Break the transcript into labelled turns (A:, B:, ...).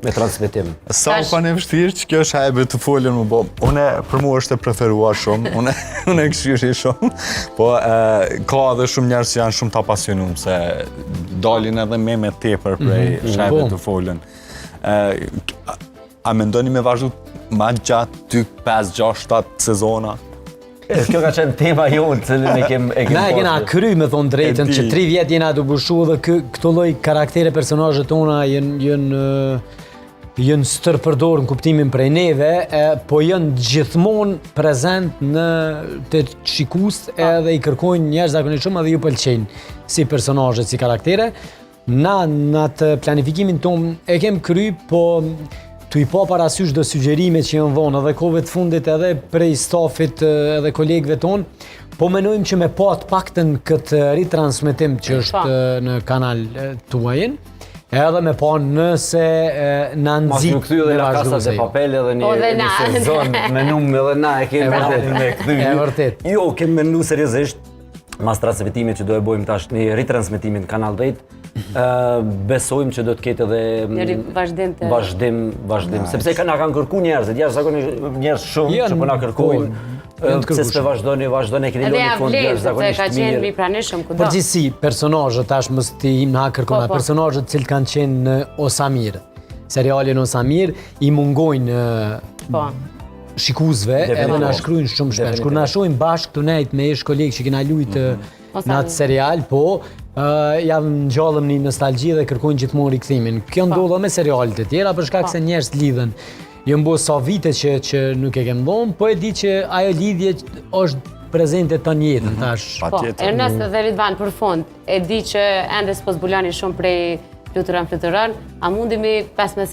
A: me transmetim.
B: Sa u kanë vështirë që kjo është hajbe të folën më bo. Për mua është e preferuar shumë, unë e këshyri shumë, po ka edhe shumë njerës që janë shumë të apasionum, se dalin edhe me tepër prej shajbe të folën. A mendoni me vazhdu ma gjatë 2, 5, 6, 7 sezona?
A: Kjo ka qenë tema jonë, cilën e kem
C: Na e kena kry me thonë drejtën, që 3 vjetë jena të bushu dhe këto lloj karaktere personazhet tona jënë stërpërdor në kuptimin prej neve, po jënë gjithmonë prezent në të shikues edhe i kërkojnë njerëz zakonisht shumë edhe ju pëlqejnë si personazhe, si karaktere. Na në atë planifikimin tonë e kem kry, po tu i pa parasysh do sugjerimet që janë vonë edhe kohëve të fundit edhe prej stafit edhe kolegëve tonë, po menojmë që me pa të paktën këtë ritransmetim që është në kanal tuajin, edhe me pa nëse në nëzit
A: Mas në këthy edhe në Casa de Papel edhe një sezon me numë edhe na e kemi me këthy.
C: E vërtet.
A: Jo, kemi mendu seriozisht, mas transmetimit që do e bojmë tash një ritransmetimin Kanal 10, besojmë që do të ketë edhe vazhdim, sepse na kanë kërku njerëzit, njerëz shumë që po na kërkojnë, se s'pe vazhdoni, e keni loni fund njerëz zakonisht mirë.
D: Ka qenë mi pranishëm kudo.
C: Përgjithsi, personazhet tash mos ti im na kërkona, personazhet që kanë qenë në Osamir, serialin Osamir, i mungojnë shikuesve edhe na shkruajnë shumë shpesh. Kur na shohin bashkë të nejt me ish kolegë që kena luajtë në atë serial, po janë ngjallëm një nostalgji dhe kërkojnë gjithmonë rikthimin. Kjo ndodh me serialet e tjera për shkak se njerëz lidhen. Jënë bo sa vite që nuk e kem dhonë, po e di që ajo lidhje është prezente të njetën tash.
D: Po, Ernest dhe Ridvan për fund, e di që ende s'po zbulani shumë prej fluturon, a mundemi 15